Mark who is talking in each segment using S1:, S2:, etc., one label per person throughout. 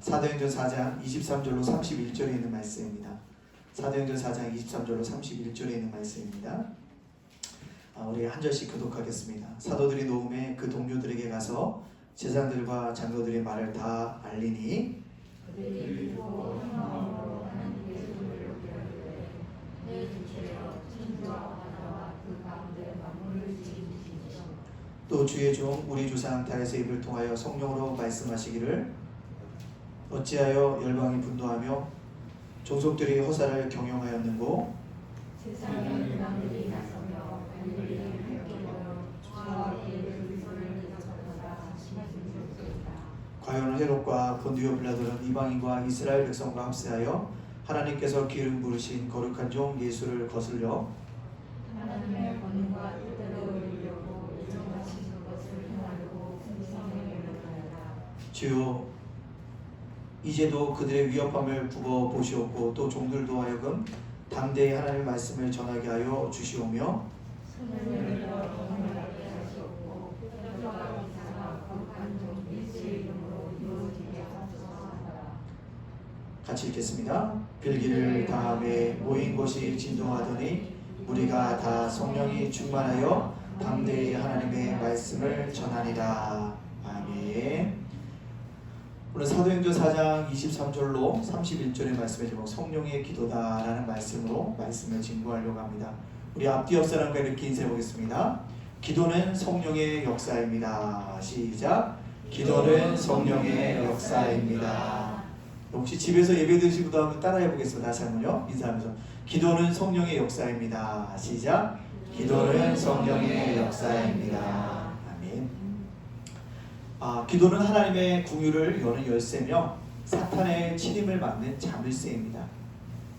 S1: 사도행전 4장 23절로 31절에 있는 말씀입니다. 사도행전 4장 23절로 31절에 있는 말씀입니다. 우리 한 절씩 교독하겠습니다. 사도들이 노음에 그 동료들에게 가서 제사장들과 장로들의 말을 다 알리니 또 주의 종 우리 조상 다윗의 입을 통하여 성령으로 말씀하시기를 어찌하여 열방이 분노하며 종속들이 허사를 경영하였는고
S2: 세상의 문화들이 나서며 관리를 함께하여 주와 예를 의손을 가져다가 심하시리로다.
S1: 과연 헤롯과 본디오 빌라도는 이방인과 이스라엘 백성과 합세하여 하나님께서 기름 부르신 거룩한 종 예수를 거슬려
S2: 하나님의 권능과 뜻대로 이루려고 예정하신 것을 행하려고 성령에 연락하였다.
S1: 주요 이제도 그들의 위협함을 굽어 보시옵고 또 종들도 하여금 담대히 하나님의 말씀을 전하게 하여 주시오며
S2: 손을 들어 영을 받게 하시옵고 뜻과 기사가 거룩한 종 예수의 이름으로 이루어지게 하소서.
S1: 같이 읽겠습니다. 빌기를 다음에 모인 곳이 진동하더니 우리가 다 성령이 충만하여 담대히 하나님의 말씀을 전하니라. 아멘. 오늘 사도행전 4장 23절로 31절의 말씀의 제목 성령의 기도다라는 말씀으로 말씀을 증거하려고 합니다. 우리 앞뒤 옆 사람과 이렇게 인사해 보겠습니다. 기도는 성령의 역사입니다. 시작. 기도는 성령의 역사입니다. 혹시 집에서 예배 드신 분도 한번 따라해 보겠습니다. 다시 한번요. 인사하면서 기도는 성령의 역사입니다. 시작. 기도는 성령의 역사입니다. 기도는 하나님의 궁유를 여는 열쇠며 사탄의 침입을 막는 자물쇠입니다.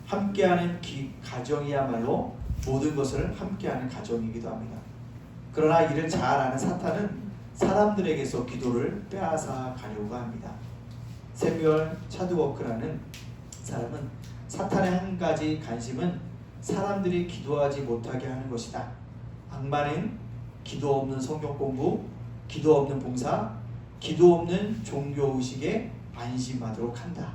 S1: 함께하는 가정이야말로 모든 것을 함께하는 가정이기도 합니다. 그러나 이를 잘 아는 사탄은 사람들에게서 기도를 빼앗아 가려고 합니다. 새뮤얼 차드워크라는 사람은 사탄의 한 가지 관심은 사람들이 기도하지 못하게 하는 것이다. 악마는 기도 없는 성경 공부, 기도 없는 봉사, 기도 없는 종교의식에 안심하도록 한다.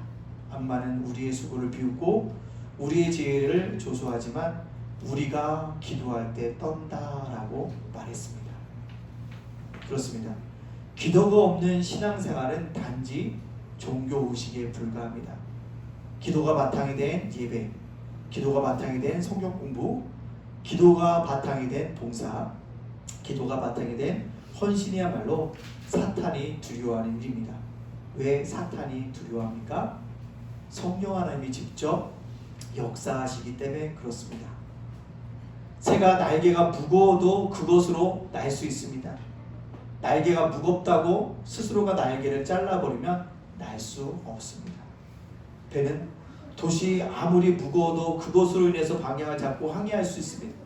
S1: 악마는 우리의 수고를 비웃고 우리의 지혜를 조소하지만 우리가 기도할 때 떤다라고 말했습니다. 그렇습니다. 기도가 없는 신앙생활은 단지 종교의식에 불과합니다. 기도가 바탕이 된 예배, 기도가 바탕이 된 성경 공부, 기도가 바탕이 된 봉사, 기도가 바탕이 된 헌신이야말로 사탄이 두려워하는 일입니다. 왜 사탄이 두려워합니까? 성령 하나님이 직접 역사하시기 때문에 그렇습니다. 새가 날개가 무거워도 그것으로 날 수 있습니다. 날개가 무겁다고 스스로가 날개를 잘라버리면 날 수 없습니다. 배는 돛이 아무리 무거워도 그것으로 인해서 방향을 잡고 항해할 수 있습니다.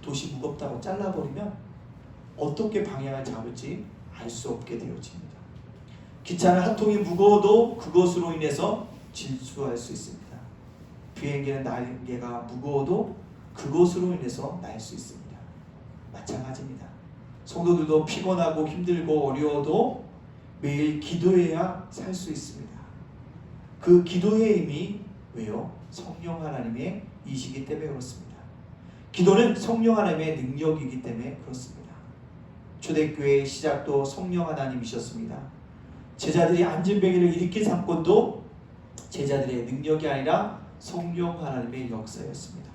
S1: 돛이 무겁다고 잘라버리면 어떻게 방향을 잡을지 알 수 없게 되어집니다. 기차는 한 통이 무거워도 그것으로 인해서 질주할 수 있습니다. 비행기는 날개가 무거워도 그것으로 인해서 날 수 있습니다. 마찬가지입니다. 성도들도 피곤하고 힘들고 어려워도 매일 기도해야 살 수 있습니다. 그 기도의 힘이 왜요? 성령 하나님의 이시기 때문에 그렇습니다. 기도는 성령 하나님의 능력이기 때문에 그렇습니다. 초대교회의 시작도 성령 하나님이셨습니다. 제자들이 안진뱅이를 일으킨 사건도 제자들의 능력이 아니라 성령 하나님의 역사였습니다.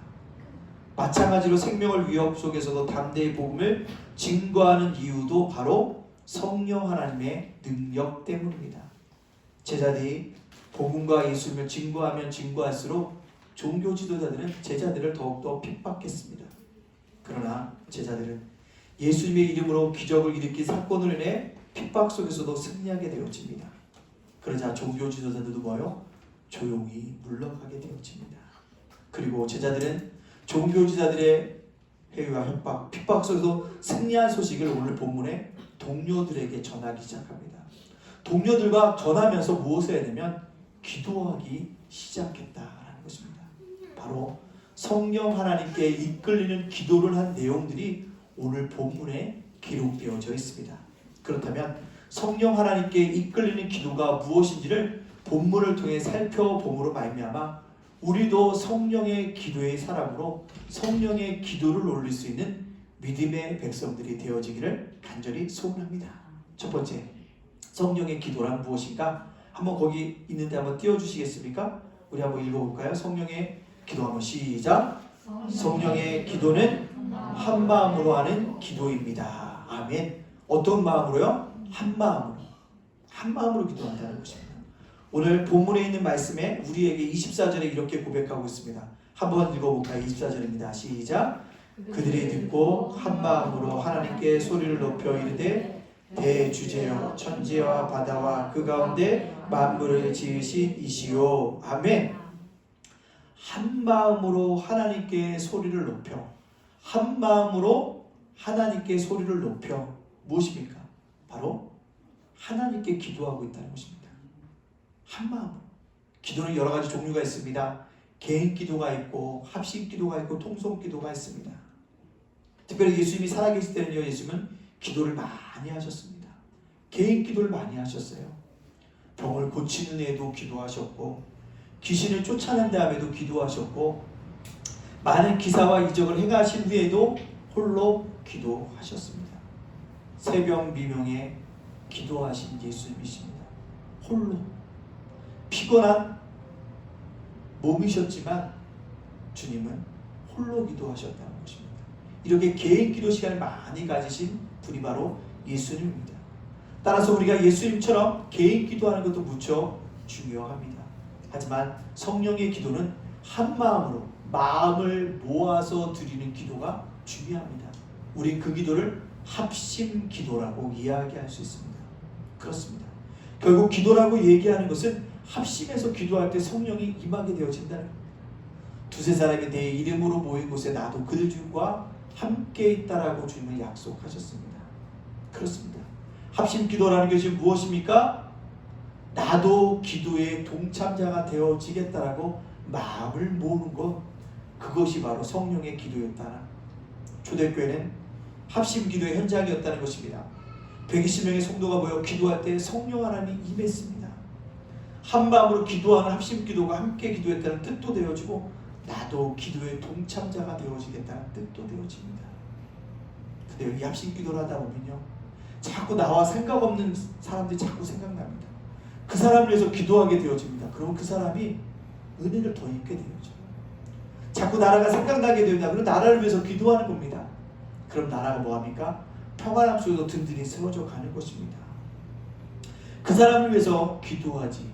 S1: 마찬가지로 생명을 위협 속에서도 담대히 복음을 증거하는 이유도 바로 성령 하나님의 능력 때문입니다. 제자들이 복음과 예수님을 증거하면 증거할수록 종교 지도자들은 제자들을 더욱더 핍박했습니다. 그러나 제자들은 예수님의 이름으로 기적을 일으킨 사건으로 인해 핍박 속에서도 승리하게 되어집니다. 그러자 종교 지도자들도 뭐요? 조용히 물러가게 되어집니다. 그리고 제자들은 종교 지도자들의 해유와 협박, 핍박 속에서 승리한 소식을 오늘 본문에 동료들에게 전하기 시작합니다. 동료들과 전하면서 무엇을 해야 되면 기도하기 시작했다라는 것입니다. 바로 성령 하나님께 이끌리는 기도를 한 내용들이 오늘 본문에 기록되어져 있습니다. 그렇다면 성령 하나님께 이끌리는 기도가 무엇인지를 본문을 통해 살펴봄으로 말미암아 우리도 성령의 기도의 사람으로 성령의 기도를 올릴 수 있는 믿음의 백성들이 되어지기를 간절히 소원합니다. 첫 번째, 성령의 기도란 무엇인가? 한번 거기 있는데 한번 띄워주시겠습니까? 우리 한번 읽어볼까요? 성령의 기도 한번 시작. 성령의 기도는 한 마음으로 하는 기도입니다. 아멘. 어떤 마음으로요? 한 마음으로. 한 마음으로 기도한다는 것입니다. 오늘 본문에 있는 말씀에 우리에게 24절에 이렇게 고백하고 있습니다. 한번 읽어볼까요? 24절입니다. 시작. 그들이 듣고 한 마음으로 하나님께 소리를 높여 이르되 대주제여 천지와 바다와 그 가운데 만물을 지으신 이시오. 아멘. 한 마음으로 하나님께 소리를 높여, 한 마음으로 하나님께 소리를 높여 무엇입니까? 바로 하나님께 기도하고 있다는 것입니다. 한 마음으로. 기도는 여러 가지 종류가 있습니다. 개인 기도가 있고 합심 기도가 있고 통성 기도가 있습니다. 특별히 예수님이 살아계실 때는요, 예수님은 기도를 많이 하셨습니다. 개인 기도를 많이 하셨어요. 병을 고치는 데에도 기도하셨고 귀신을 쫓아낸 다음에도 기도하셨고 많은 기사와 이적을 행하신 후에도 홀로 기도하셨습니다. 새벽 미명에 기도하신 예수님이십니다. 홀로. 피곤한 몸이셨지만 주님은 홀로 기도하셨다는 것입니다. 이렇게 개인 기도 시간을 많이 가지신 분이 바로 예수님입니다. 따라서 우리가 예수님처럼 개인 기도하는 것도 무척 중요합니다. 하지만 성령의 기도는 한 마음으로 마음을 모아서 드리는 기도가 중요합니다. 우린 그 기도를 합심 기도라고 이야기할 수 있습니다. 그렇습니다. 결국 기도라고 얘기하는 것은 합심해서 기도할 때 성령이 임하게 되어진다는 겁니다. 두세 사람이 내 이름으로 모인 곳에 나도 그들과 함께 있다라고 주님은 약속하셨습니다. 그렇습니다. 합심 기도라는 것이 무엇입니까? 나도 기도의 동참자가 되어지겠다라고 마음을 모으는 것, 그것이 바로 성령의 기도였다는, 초대교회는 합심 기도의 현장이었다는 것입니다. 120명의 성도가 모여 기도할 때 성령 하나님이 임했습니다. 한 마음으로 기도하는 합심 기도가 함께 기도했다는 뜻도 되어지고 나도 기도의 동참자가 되어지겠다는 뜻도 되어집니다. 근데 이 합심 기도를 하다 보면요, 자꾸 나와 생각 없는 사람들이 자꾸 생각납니다. 그 사람을 위해서 기도하게 되어집니다. 그러면 그 사람이 은혜를 더 입게 되어져요. 자꾸 나라가 생각나게 됩니다. 그럼 나라를 위해서 기도하는 겁니다. 그럼 나라가 뭐합니까? 평안함 속에서 든든히 세워져 가는 것입니다. 그 사람을 위해서 기도하지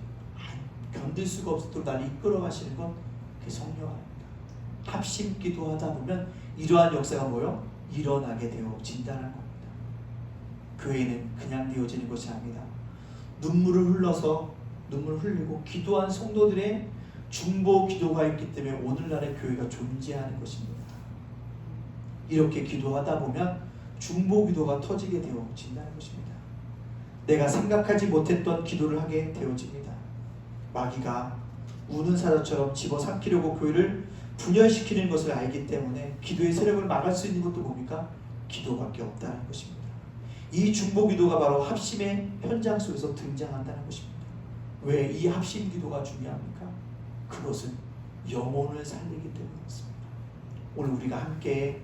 S1: 견딜 수가 없도록 나를 이끌어 가시는 건 그게 성령입니다. 합심 기도하다 보면 이러한 역사가 뭐요? 일어나게 되어진다는 겁니다. 교회는 그냥 되어지는 것이 아닙니다. 눈물을 흘리고 기도한 성도들의 중보 기도가 있기 때문에 오늘날의 교회가 존재하는 것입니다. 이렇게 기도하다 보면 중보 기도가 터지게 되어진다는 것입니다. 내가 생각하지 못했던 기도를 하게 되어집니다. 마귀가 우는 사자처럼 집어삼키려고 교회를 분열시키는 것을 알기 때문에 기도의 세력을 막을 수 있는 것도 뭡니까? 기도밖에 없다는 것입니다. 이 중보 기도가 바로 합심의 현장 속에서 등장한다는 것입니다. 왜 이 합심 기도가 중요합니까? 그것은 영혼을 살리기 때문에 그렇습니다. 오늘 우리가 함께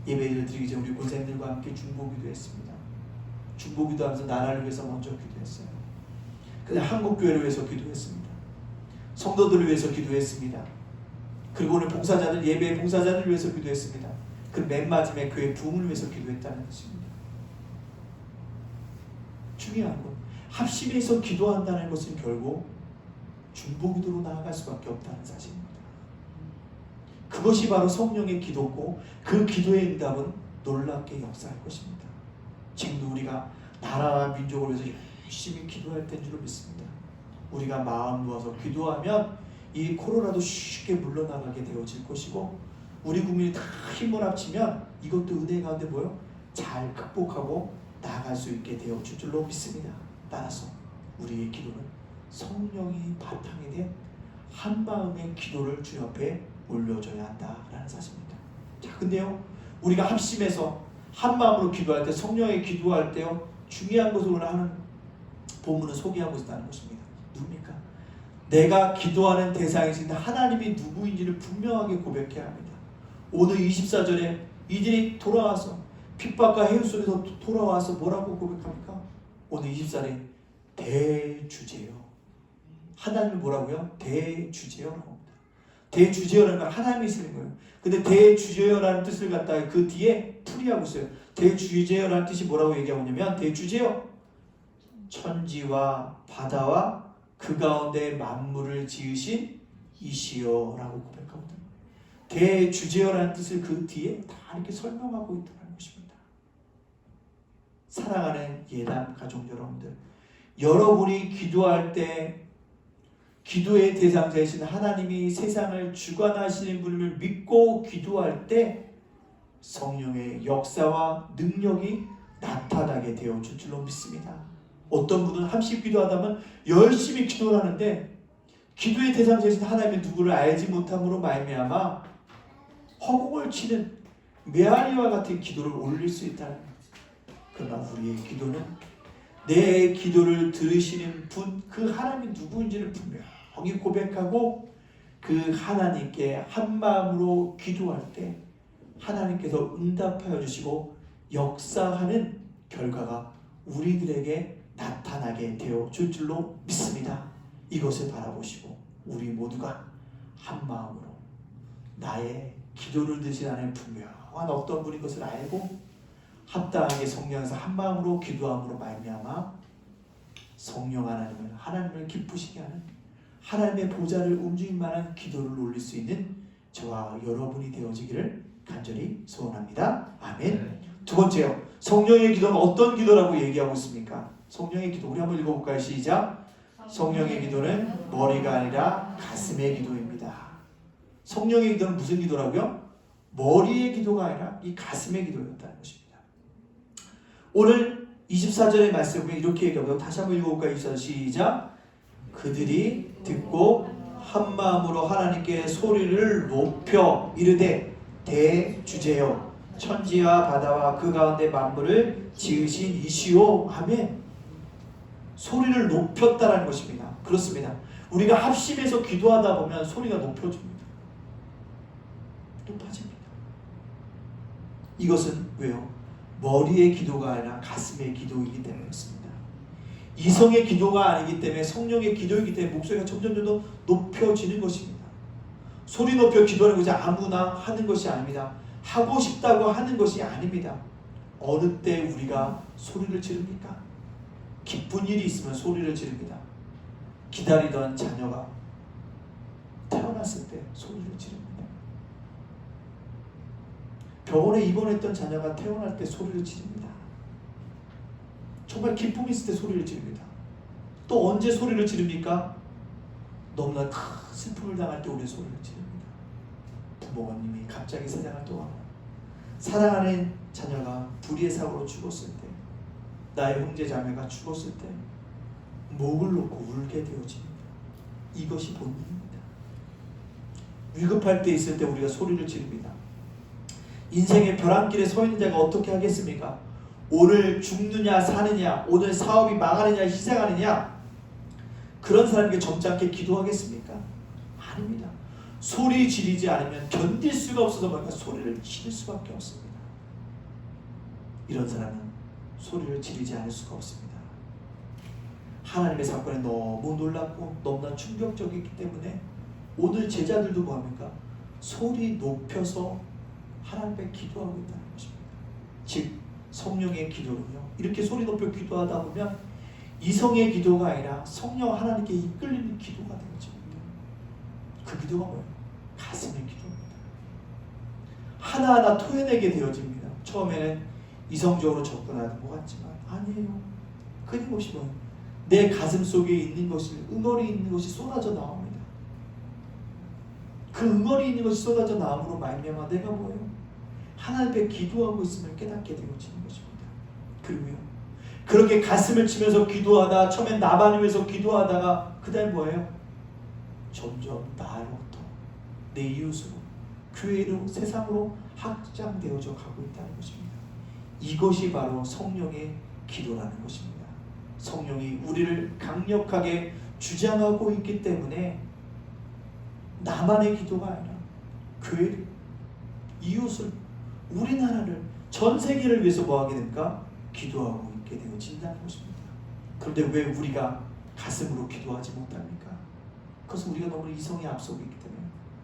S1: 예배를 드리기 전에 우리 고생들과 함께 중보 기도했습니다. 중보 기도하면서 나라를 위해서 먼저 기도했어요. 그다음 한국교회를 위해서 기도했습니다. 성도들을 위해서 기도했습니다. 그리고 오늘 봉사자들, 예배 봉사자들을 위해서 기도했습니다. 그 맨 마지막에 교회 부흥을 위해서 기도했다는 것입니다. 중요한 건 합심해서 기도한다는 것은 결국 중보기도로 나아갈 수밖에 없다는 사실입니다. 그것이 바로 성령의 기도고 그 기도의 응답은 놀랍게 역사할 것입니다. 지금도 우리가 나라와 민족을 위해서 열심히 기도할 때인 줄 믿습니다. 우리가 마음 모아서 기도하면 이 코로나도 쉽게 물러나가게 되어질 것이고 우리 국민이 다 힘을 합치면 이것도 은혜 가운데 뭐요? 잘 극복하고 나아갈 수 있게 되어질 줄로 믿습니다. 따라서 우리의 기도는 성령이 바탕이 된 한마음의 기도를 주 옆에 올려줘야 한다라는 사실입니다. 자, 근데요, 우리가 합심해서 한마음으로 기도할 때, 성령의 기도할 때요, 중요한 것으로 하는 본문을 소개하고 있다는 것입니다. 누굽니까? 내가 기도하는 대상이신 하나님이 누구인지를 분명하게 고백해야 합니다. 오늘 24절에 이들이 돌아와서 핍박과 해유 속에서 돌아와서 뭐라고 고백합니까? 오늘 24절에 대주제요. 하나님은 뭐라고요? 대주제요라고 합니다. 대주제요라는 건 하나님이 쓰는 거예요. 근데 대주제요라는 뜻을 갖다가 그 뒤에 풀이하고 있어요. 대주제요라는 뜻이 뭐라고 얘기하고 있냐면 대주제요, 천지와 바다와 그 가운데 만물을 지으신 이시여라고 고백하거든요. 대주제어라는 뜻을 그 뒤에 다 이렇게 설명하고 있다는 것입니다. 사랑하는 예담 가족 여러분들, 여러분이 기도할 때 기도의 대상자이신 하나님이 세상을 주관하시는 분을 믿고 기도할 때 성령의 역사와 능력이 나타나게 되어 줄 줄로 믿습니다. 어떤 분은 함식 기도하다면 열심히 기도를 하는데 기도의 대상자이신 하나님의 누구를 알지 못함으로 말미암아 허공을 치는 메아리와 같은 기도를 올릴 수 있다는 거예요. 그러나 우리의 기도는 내 기도를 들으시는 분, 그 하나님이 누구인지를 분명히 고백하고 그 하나님께 한 마음으로 기도할 때 하나님께서 응답하여 주시고 역사하는 결과가 우리들에게 나타나게 되어 줄 줄로 믿습니다. 이것을 바라보시고 우리 모두가 한 마음으로 나의 기도를 드신 하나님 분명한 어떤 분인 것을 알고 합당하게 성령에서 한 마음으로 기도함으로 말미암아 성령 하나님을 기쁘시게 하는 하나님의 보좌를 움직일 만한 기도를 올릴 수 있는 저와 여러분이 되어지기를 간절히 소원합니다. 아멘. 두 번째요, 성령의 기도는 어떤 기도라고 얘기하고 있습니까? 성령의 기도 우리 한번 읽어볼까요? 시작. 성령의 기도는 머리가 아니라 가슴의 기도입니다. 성령의 기도는 무슨 기도라고요? 머리의 기도가 아니라 이 가슴의 기도였다는 것입니다. 오늘 24절의 말씀을 이렇게 얘기하고 다시 한번 읽어볼까요? 24절 시작. 그들이 듣고 한 마음으로 하나님께 소리를 높여 이르되 대주제요 천지와 바다와 그 가운데 만물을 지으신 이시오 하며 소리를 높였다라는 것입니다. 그렇습니다. 우리가 합심해서 기도하다 보면 소리가 높여집니다. 높아집니다. 이것은 왜요? 머리의 기도가 아니라 가슴의 기도이기 때문에 그렇습니다. 이성의 기도가 아니기 때문에 성령의 기도이기 때문에 목소리가 점점 더 높여지는 것입니다. 소리 높여 기도하는 것이 아무나 하는 것이 아닙니다. 하고 싶다고 하는 것이 아닙니다. 어느 때 우리가 소리를 지릅니까? 기쁜 일이 있으면 소리를 지릅니다. 기다리던 자녀가 태어났을 때 소리를 지릅니다. 병원에 입원했던 자녀가 태어날 때 소리를 지릅니다. 정말 기쁨이 있을 때 소리를 지릅니다. 또 언제 소리를 지릅니까? 너무나 큰 슬픔을 당할 때 우리 소리를 지릅니다. 부모님이 갑자기 세상을 떠나고 사랑하는 자녀가 불의의 사고로 죽었을 때, 나의 형제 자매가 죽었을 때 목을 놓고 울게 되어집니다. 이것이 본능입니다. 위급할 때 있을 때 우리가 소리를 지릅니다. 인생의 벼랑길에 서 있는 자가 어떻게 하겠습니까? 오늘 죽느냐 사느냐, 오늘 사업이 망하느냐 희생하느냐, 그런 사람에게 점잖게 기도하겠습니까? 아닙니다. 소리 지르지 않으면 견딜 수가 없어서 뭔가 소리를 지를 수밖에 없습니다. 이런 사람은 소리를 지르지 않을 수가 없습니다. 하나님의 사건에 너무 놀랍고 너무나 충격적이기 때문에 오늘 제자들도 뭐합니까? 소리 높여서 하나님께 기도하고 있다는 것입니다. 즉 성령의 기도는요, 이렇게 소리 높여 기도하다 보면 이성의 기도가 아니라 성령 하나님께 이끌리는 기도가 되어집니다. 그 기도가 뭐예요? 가슴의 기도입니다. 하나하나 토해내게 되어집니다. 처음에는 이성적으로 접근하는 것 같지만 아니에요. 끊임없이 뭐예요? 내 가슴 속에 있는 것을, 응어리 있는 것이 쏟아져 나옵니다. 그 응어리 있는 것이 쏟아져 나옴으로 말미암아 내가 뭐예요? 하나님께 기도하고 있음을 깨닫게 되어지는 것입니다. 그리고요, 그렇게 가슴을 치면서 기도하다, 처음엔 나만을 위해서 기도하다가 그 다음 뭐예요? 점점 나로부터 내 이웃으로, 교회로, 세상으로 확장되어져 가고 있다는 것입니다. 이것이 바로 성령의 기도라는 것입니다. 성령이 우리를 강력하게 주장하고 있기 때문에 나만의 기도가 아니라 교회를, 이웃을, 우리나라를, 전 세계를 위해서 뭐 하게 됩니까? 기도하고 있게 되어진다는 것입니다. 그런데 왜 우리가 가슴으로 기도하지 못합니까? 그것은 우리가 너무 이성에 앞서고 있기 때문에.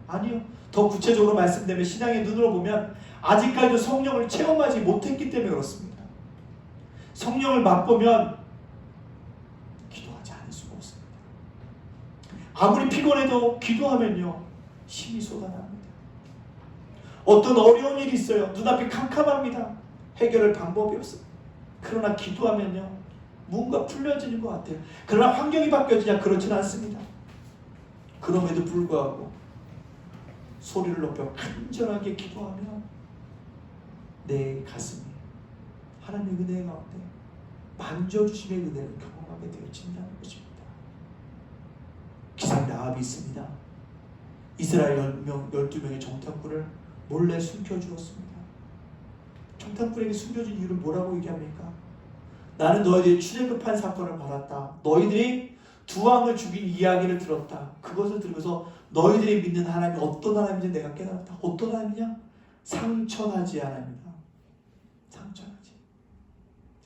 S1: 아니요. 더 구체적으로 말씀드리면 신앙의 눈으로 보면 아직까지도 성령을 체험하지 못했기 때문에 그렇습니다. 성령을 맛보면 기도하지 않을 수가 없습니다. 아무리 피곤해도 기도하면요 힘이 쏟아납니다. 어떤 어려운 일이 있어요. 눈앞이 캄캄합니다. 해결할 방법이 없어요. 그러나 기도하면요 뭔가 풀려지는 것 같아요. 그러나 환경이 바뀌어지냐? 그렇지는 않습니다. 그럼에도 불구하고 소리를 높여 간절하게 기도하면 내 가슴이 하나님의 은혜 가운데 만져주심의 은혜를 경험하게 되어진다는 것입니다. 기생 라합이 있습니다. 이스라엘 12명의 정탐꾼을 몰래 숨겨주었습니다. 정탐꾼에게 숨겨준 이유를 뭐라고 얘기합니까? 나는 너희들이 출애굽한 사건을 받았다. 너희들이 두 왕을 죽인 이야기를 들었다. 그것을 들으면서 너희들이 믿는 하나님이 어떤 하나님인지 내가 깨달았다. 어떤 하나님이냐? 상천하지 하나님이다. 상천하지.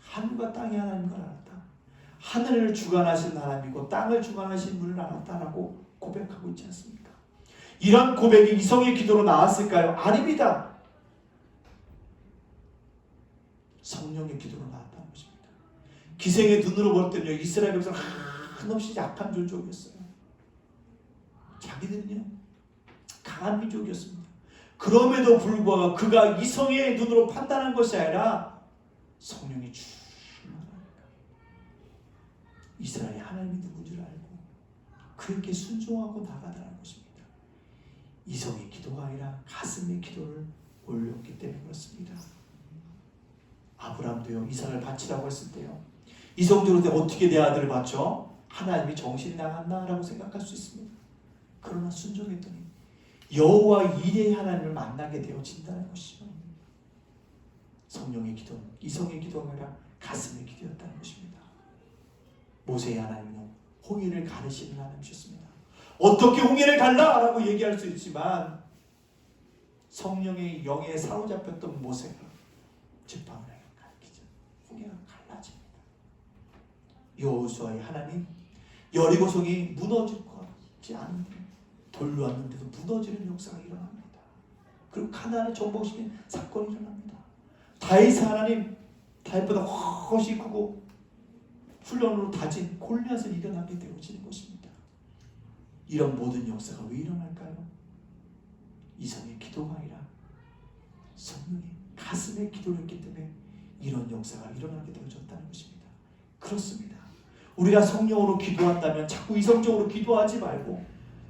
S1: 하늘과 땅의 하나님인 걸 알았다. 하늘을 주관하신 하나님이고 땅을 주관하신 분을 알았다라고 고백하고 있지 않습니까? 이런 고백이 이성의 기도로 나왔을까요? 아닙니다. 성령의 기도로 나왔다는 것입니다. 기생의 눈으로 볼 때는요 이스라엘 백성은 한없이 약한 종족이었어요. 자기들은요 강한 민족이었습니다. 그럼에도 불구하고 그가 이성의 눈으로 판단한 것이 아니라 성령이 충만하니까 이스라엘이 하나님이 누군 줄 알고 그에게 순종하고 나가다는 것입니다. 이성의 기도가 아니라 가슴의 기도를 올렸기 때문에 그렇습니다. 아브라함도요 이삭을 바치라고 했을 때요 이성적으로 어떻게 내 아들을 바쳐? 하나님이 정신이 나갔나라고 생각할 수 있습니다. 그러나 순종했더니 여호와 이레의 하나님을 만나게 되어진다는 것이죠. 성령의 기도는 이성의 기도가 아니라 가슴의 기도였다는 것입니다. 모세의 하나님은 홍해를 가르시는 하나님이셨습니다. 어떻게 홍해를 갈라라고 얘기할 수 있지만 성령의 영에 사로잡혔던 모세가 지팡이를 가르치죠. 홍해가 갈라집니다. 여호수아의 하나님 여리고성이 무너질 것 같지 않은데 돌려왔는데도 무너지는 역사가 일어납니다. 그리고 가나안의 정복시킨 사건이 일어납니다. 다윗의 하나님 다윗보다 훨씬 크고 훈련으로 다진 골리앗을 일어나게 되어지는 것입니다. 이런 모든 역사가 왜 일어날까요? 이성의 기도가 아니라 성령의 가슴의 기도를 했기 때문에 이런 역사가 일어나게 되어졌다는 것입니다. 그렇습니다. 우리가 성령으로 기도한다면 자꾸 이성적으로 기도하지 말고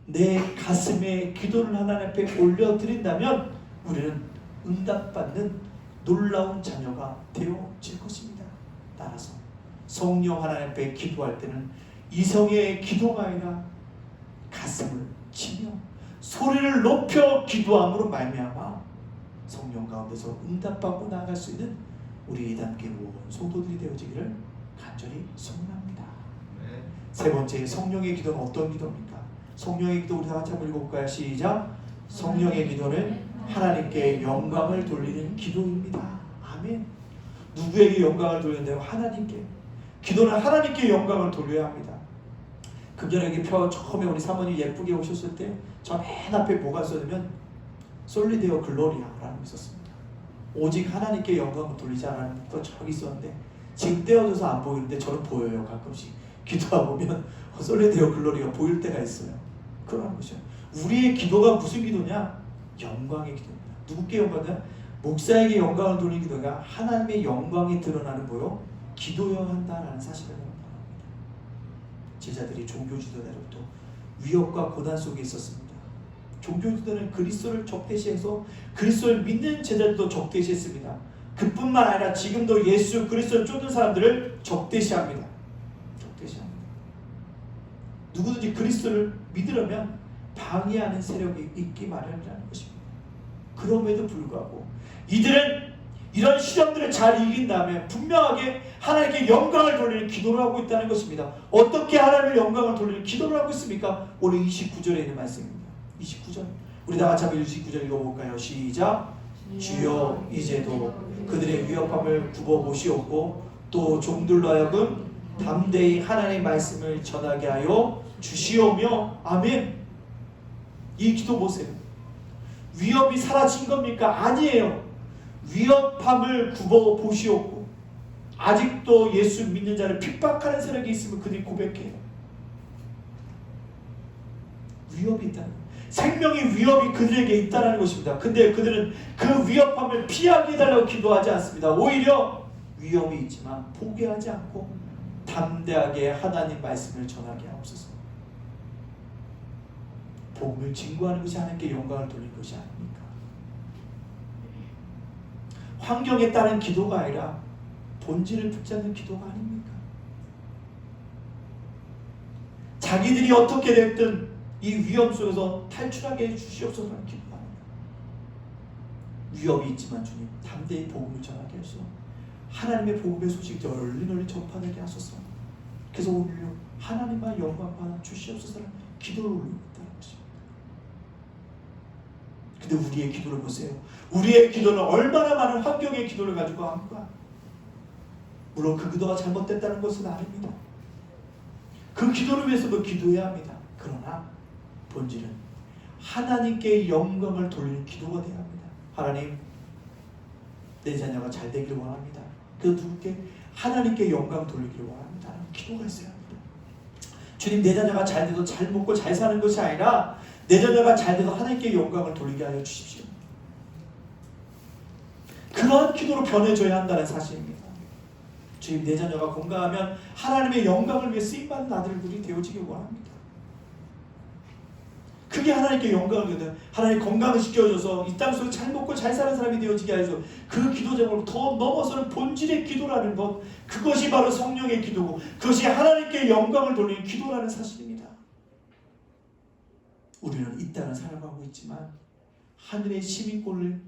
S1: 내 가슴에 기도를 하나님 앞에 올려드린다면 우리는 응답받는 놀라운 자녀가 되어질 것입니다. 따라서 성령 하나님 앞에 기도할 때는 이성의 기도가 아니라 가슴을 치며 소리를 높여 기도함으로 말미암아 성령 가운데서 응답받고 나아갈 수 있는 우리 이단계 모든 성도들이 되어지기를 간절히 소원합니다. 세 번째, 성령의 기도는 어떤 기도입니까? 성령의 기도 우리 다 같이 한번 읽어볼까요? 시작! 성령의 기도는 하나님께 영광을 돌리는 기도입니다. 아멘. 누구에게 영광을 돌리는데요? 하나님께. 기도는 하나님께 영광을 돌려야 합니다. 금전에게 처음에 우리 사모님 예쁘게 오셨을 때 저 맨 앞에 뭐가 있었냐면 솔리데오 글로리아라는 게 있었습니다. 오직 하나님께 영광을 돌리지 않았는 또 저기 있었는데 지금 떼어져서 안 보이는데 저는 보여요. 가끔씩 기도하고 보면 솔리데오 글로리가 보일 때가 있어요. 그러는 것이죠. 우리의 기도가 무슨 기도냐? 영광의 기도입니다. 누구께 영광이냐? 목사에게 영광을 돌리는 기도가 하나님의 영광이 드러나는 뭐요? 기도여야 한다라는 사실을 말합니다. 제자들이 종교 지도자로부터 위협과 고난 속에 있었습니다. 종교 지도자는 그리스도를 적대시해서 그리스도를 믿는 제자들도 적대시했습니다. 그뿐만 아니라 지금도 예수 그리스도를 쫓는 사람들을 적대시합니다. 적대시합니다. 누구든지 그리스도를 믿으려면 방해하는 세력이 있기 마련이라는 것입니다. 그럼에도 불구하고 이들은 이런 시련들을 잘 이긴 다음에 분명하게 하나님께 영광을 돌리는 기도를 하고 있다는 것입니다. 어떻게 하나님의 영광을 돌리는 기도를 하고 있습니까? 오늘 29절에 있는 말씀입니다. 29절. 우리 다 같이 한번 29절 읽어볼까요? 시작. 주여 이제도 그들의 위협함을 굽어보시옵고 또 종들로 하여금 담대히 하나님의 말씀을 전하게 하여 주시오며. 아멘. 이 기도 보세요. 위협이 사라진 겁니까? 아니에요. 위협함을 굽어보시옵고 아직도 예수 믿는 자를 핍박하는 세력이 있으면 그들이 고백해요. 위협이 있다는 거예요. 생명의 위협이 그들에게 있다는 것입니다. 근데 그들은 그 위협함을 피하게 해달라고 기도하지 않습니다. 오히려 위험이 있지만 포기하지 않고 담대하게 하나님 말씀을 전하게 하옵소서. 복음을 증거하는 것이 하나님께 영광을 돌리는 것이 아닙니까? 환경에 따른 기도가 아니라 본질을 붙잡는 기도가 아닙니까? 자기들이 어떻게 됐든 이 위험 속에서 탈출하게 해주시옵소서라는 기도가 아닙니다. 위협이 있지만 주님 담대히 복음을 전하게 하소서. 하나님의 복음의 소식 널리 전파되게 하소서. 그래서 오늘요 하나님만 영광 받아 주시옵소서라는 기도를 올리고 있다는 것입니다. 근데 우리의 기도를 보세요. 우리의 기도는 얼마나 많은 환경의 기도를 가지고 합니까? 물론 그 기도가 잘못됐다는 것은 아닙니다. 그 기도를 위해서도 기도해야 합니다. 그러나 본질은 하나님께 영광을 돌리는 기도가 되어야 합니다. 하나님, 내 자녀가 잘 되기를 원합니다. 그래서 누구께? 하나님께 영광 돌리기를 원합니다. 라는 기도가 있어야 합니다. 주님, 내 자녀가 잘 돼도 잘 먹고 잘 사는 것이 아니라 내 자녀가 잘 돼도 하나님께 영광을 돌리게 하여 주십시오. 그러한 기도로 변해줘야 한다는 사실입니다. 주님, 내 자녀가 건강하면 하나님의 영광을 위해 쓰임받는 아들들이 되어지길 원합니다. 그게 하나님께 영광을 드려요. 하나님 건강을 지켜줘서 이 땅속에 잘 먹고 잘 사는 사람이 되어지게 하셔서 그 기도 제목을 더 넘어서는 본질의 기도라는 것, 그것이 바로 성령의 기도고 그것이 하나님께 영광을 돌리는 기도라는 사실입니다. 우리는 이 땅을 살아가고 있지만 하늘의 시민권을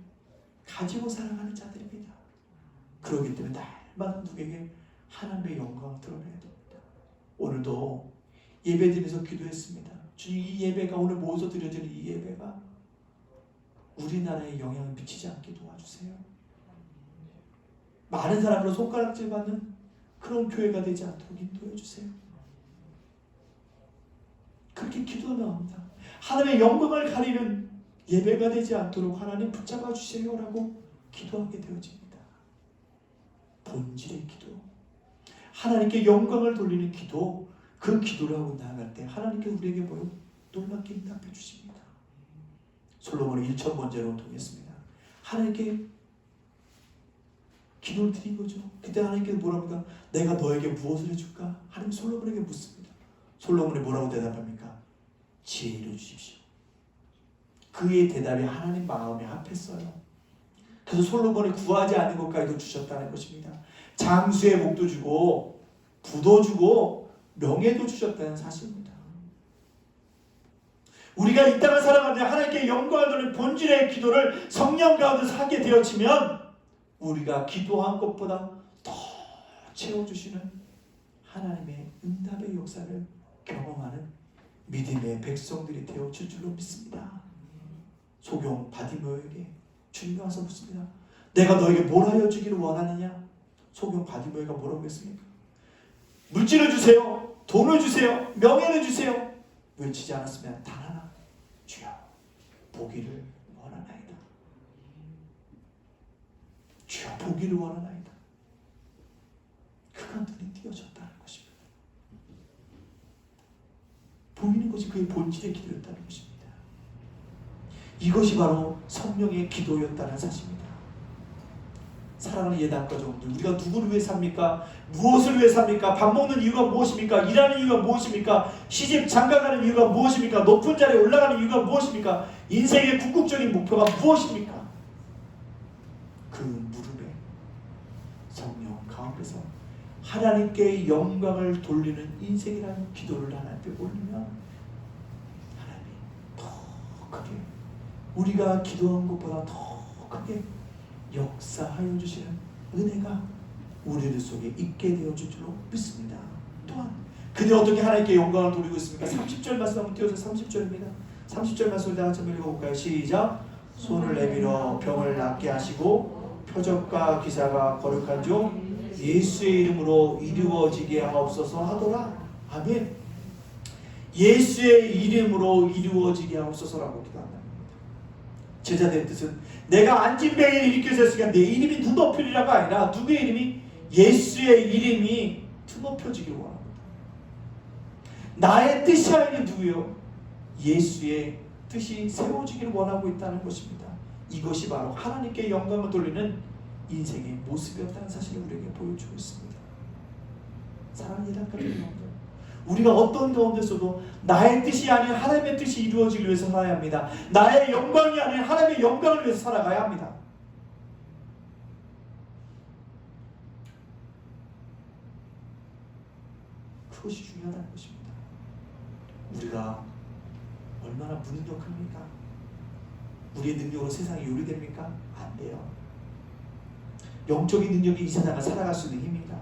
S1: 가지고 살아가는 자들입니다. 그렇기 때문에 날마다 누구에게 하나님의 영광을 드러내야 됩니다. 오늘도 예배드리면서 기도했습니다. 주님, 이 예배가 오늘 모여서 드려지는 이 예배가 우리나라에 영향을 미치지 않게 도와주세요. 많은 사람으로 손가락질 받는 그런 교회가 되지 않도록 인도해 주세요. 그렇게 기도하면 합니다. 하나님의 영광을 가리는 예배가 되지 않도록 하나님 붙잡아 주세요라고 기도하게 되어집니다. 본질의 기도, 하나님께 영광을 돌리는 기도, 그 기도를 하고 나아갈 때 하나님께 우리에게 뭐요? 놀랍게 응답해 주십니다. 솔로몬의 1천 번제로 통했습니다. 하나님께 기도를 드린 거죠. 그때 하나님께서 뭐랍니까? 내가 너에게 무엇을 해줄까? 하나님 솔로몬에게 묻습니다. 솔로몬이 뭐라고 대답합니까? 지혜를 주십시오. 그의 대답이 하나님 마음에 합했어요. 그래서 솔로몬이 구하지 않는 것까지도 주셨다는 것입니다. 장수의 복도 주고 부도 주고 명예도 주셨다는 사실입니다. 우리가 이 땅을 살아가는데 하나님께 영광을 돌리는 본질의 기도를 성령 가운데서 하게 되어지면 우리가 기도한 것보다 더 채워주시는 하나님의 응답의 역사를 경험하는 믿음의 백성들이 되어질 줄로 믿습니다. 소경 바디모에게 주님이 와서 묻습니다. 내가 너에게 뭘 하여 주기를 원하느냐? 소경 바디모에가 뭐라고 했습니까? 물질을 주세요. 돈을 주세요. 명예를 주세요. 외치지 않았으면 단 하나, 주여 보기를 원하나이다. 주여 보기를 원하나이다. 그가 눈이 띄어졌다는 것입니다. 보이는 것이 그의 본질의 기도였다는 것입니다. 이것이 바로 성령의 기도였다는 사실입니다. 사랑하는 예단가족들, 우리가 누구를 위해 삽니까? 무엇을 위해 삽니까? 밥 먹는 이유가 무엇입니까? 일하는 이유가 무엇입니까? 시집 장가가는 이유가 무엇입니까? 높은 자리에 올라가는 이유가 무엇입니까? 인생의 궁극적인 목표가 무엇입니까? 그 무릎에 성령 가운데서 하나님께 영광을 돌리는 인생이라는 기도를 하나님께 올리면 하나님이 더 크게, 우리가 기도한 것보다 더 크게 역사하여 주시는 은혜가 우리들 속에 있게 되어줄 줄로 믿습니다. 또한 그들이 어떻게 하나님께 영광을 돌리고 있습니까? 30절 말씀 한번 띄워서 30절입니다. 30절 말씀을 다 같이 한번 읽어볼까요? 시작. 손을 내밀어 병을 낫게 하시고 표적과 기사가 거룩한 종 예수의 이름으로 이루어지게 하옵소서 하더라. 아멘. 예수의 이름으로 이루어지게 하옵소서라고 기도한다. 제자들의 뜻은 내가 안진뱅이를 일으켜줬으니까 내 이름이 드높이리라가 아니라 누구의 이름이? 예수의 이름이 드높여지길 원합니다. 나의 뜻이 아닌 누구요? 예수의 뜻이 세워지기를 원하고 있다는 것입니다. 이것이 바로 하나님께 영광을 돌리는 인생의 모습이었다는 사실을 우리에게 보여주고 있습니다. 사랑하는 예단가족 여러분들, 우리가 어떤 가운데서도 나의 뜻이 아닌 하나님의 뜻이 이루어지기 위해서 살아야 합니다. 나의 영광이 아닌 하나님의 영광을 위해서 살아가야 합니다. 그것이 중요하다는 것입니다. 우리가 얼마나 무능력합니까? 우리의 능력으로 세상이 요리됩니까? 안 돼요. 영적인 능력이 이 세상을 살아갈 수 있는 힘입니다.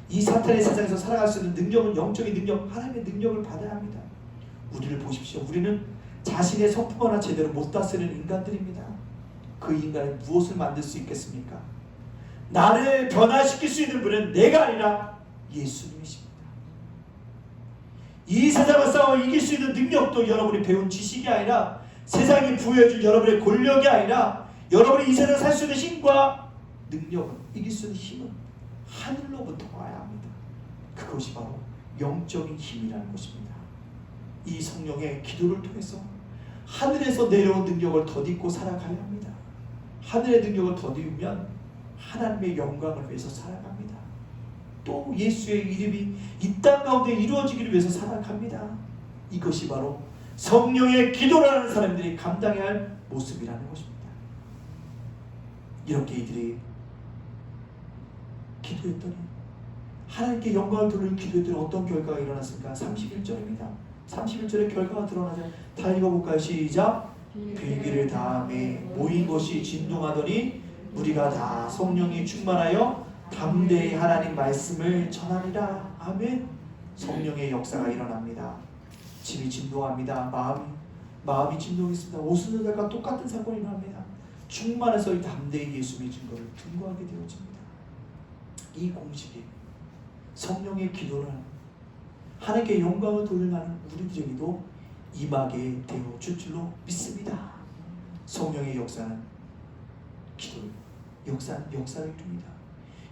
S1: 이 사탄의 세상에서 살아갈 수 있는 능력은 영적인 능력, 하나님의 능력을 받아야 합니다. 우리를 보십시오. 우리는 자신의 성품 하나 제대로 못 다스리는 인간들입니다. 그 인간이 무엇을 만들 수 있겠습니까? 나를 변화시킬 수 있는 분은 내가 아니라 예수님이십니다. 이 세상을 싸워 이길 수 있는 능력도 여러분이 배운 지식이 아니라 세상이 부여해준 여러분의 권력이 아니라 여러분이 이 세상을 살 수 있는 힘과 능력은, 이길 수 있는 힘은 하늘로부터 와야 합니다. 그것이 바로 영적인 힘이라는 것입니다. 이 성령의 기도를 통해서 하늘에서 내려온 능력을 덧입고 살아가야 합니다. 하늘의 능력을 덧입으면 하나님의 영광을 위해서 살아갑니다. 또 예수의 이름이 이 땅 가운데 이루어지기를 위해서 살아갑니다. 이것이 바로 성령의 기도를 하는 사람들이 감당해야 할 모습이라는 것입니다. 이렇게 이들이 기도했더니, 하나님께 영광을 돌리는 기도했더니 어떤 결과가 일어났습니까? 31절입니다. 31절의 결과가 드러나죠. 다 읽어볼까요? 시작. 빌기를 다음에 모인 것이 진동하더니 무리가 다 성령이 충만하여 담대히 하나님 말씀을 전하리라. 아멘. 성령의 역사가 일어납니다. 집이 진동합니다. 마음이 진동했습니다. 오순절과 똑같은 사건이 일어납니다. 충만해서 담대히 예수님의 증거를 증거하게 되어집니다. 이 공식이 성령의 기도를 하나님께 영광을 돌려가는 우리들에게도 임하게 되어 줄 줄로 믿습니다. 성령의 역사는 기도를 역사를 이룹니다.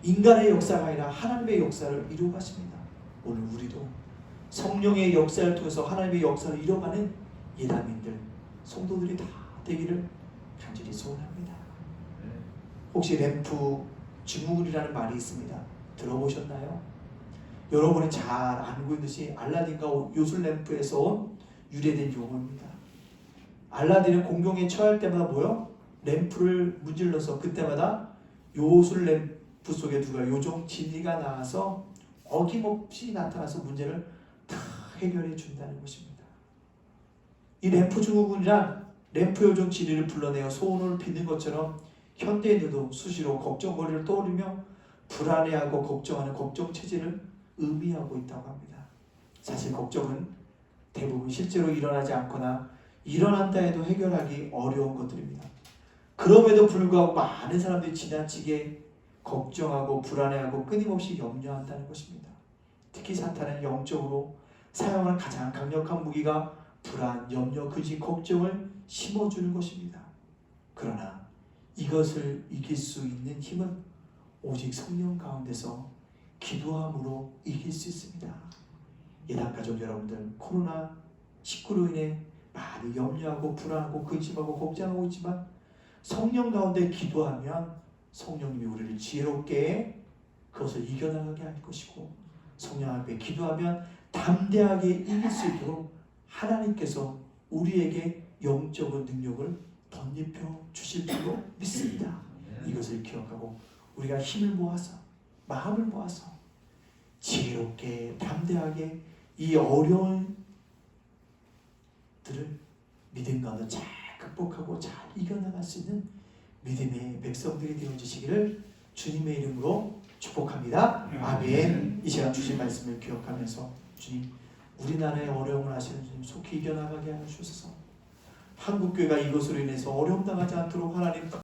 S1: 인간의 역사가 아니라 하나님의 역사를 이루어 가십니다. 오늘 우리도 성령의 역사를 통해서 하나님의 역사를 이뤄가는 예단민들, 성도들이 다 되기를 간절히 소원합니다. 혹시 램프 증후군이라는 말이 있습니다. 들어보셨나요? 여러분이 잘 알고 있듯이 알라딘과 요술 램프에서 온 유래된 용어입니다. 알라딘은 공경에 처할 때마다 뭐요? 램프를 문질러서 그때마다 요술 램프 속에 누가 요정 진리가 나와서 어김없이 나타나서 문제를 다 해결해 준다는 것입니다. 이 램프 증후군이란 램프 요정 진리를 불러내어 소원을 빚는 것처럼 현대인들도 수시로 걱정거리를 떠올리며 불안해하고 걱정하는 걱정 체질을 의미하고 있다고 합니다. 사실 걱정은 대부분 실제로 일어나지 않거나 일어난다 해도 해결하기 어려운 것들입니다. 그럼에도 불구하고 많은 사람들이 지나치게 걱정하고 불안해하고 끊임없이 염려한다는 것입니다. 특히 사탄은 영적으로 사용하는 가장 강력한 무기가 불안, 염려, 근심, 걱정을 심어주는 것입니다. 그러나 이것을 이길 수 있는 힘은 오직 성령 가운데서 기도함으로 이길 수 있습니다. 예단가족 여러분들, 코로나19로 인해 많이 염려하고 불안하고 근심하고 걱정하고 있지만 성령 가운데 기도하면 성령님이 우리를 지혜롭게 그것을 이겨나가게 할 것이고, 성령 앞에 기도하면 담대하게 이길 수 있도록 하나님께서 우리에게 영적인 능력을 덧입혀 주실 줄로 믿습니다. 이것을 기억하고 우리가 힘을 모아서, 마음을 모아서 지혜롭게 담대하게 이 어려운 들을 믿음 가운데 잘 극복하고 잘 이겨나갈 수 있는 믿음의 백성들이 되어주시기를 주님의 이름으로 축복합니다. 아멘. 이 시간 주신 말씀을 기억하면서 주님, 우리나라의 어려움을 아시는 주님 속히 이겨나가게 하여 주소서. 한국교회가 이것으로 인해서 어려움 당하지 않도록 하나님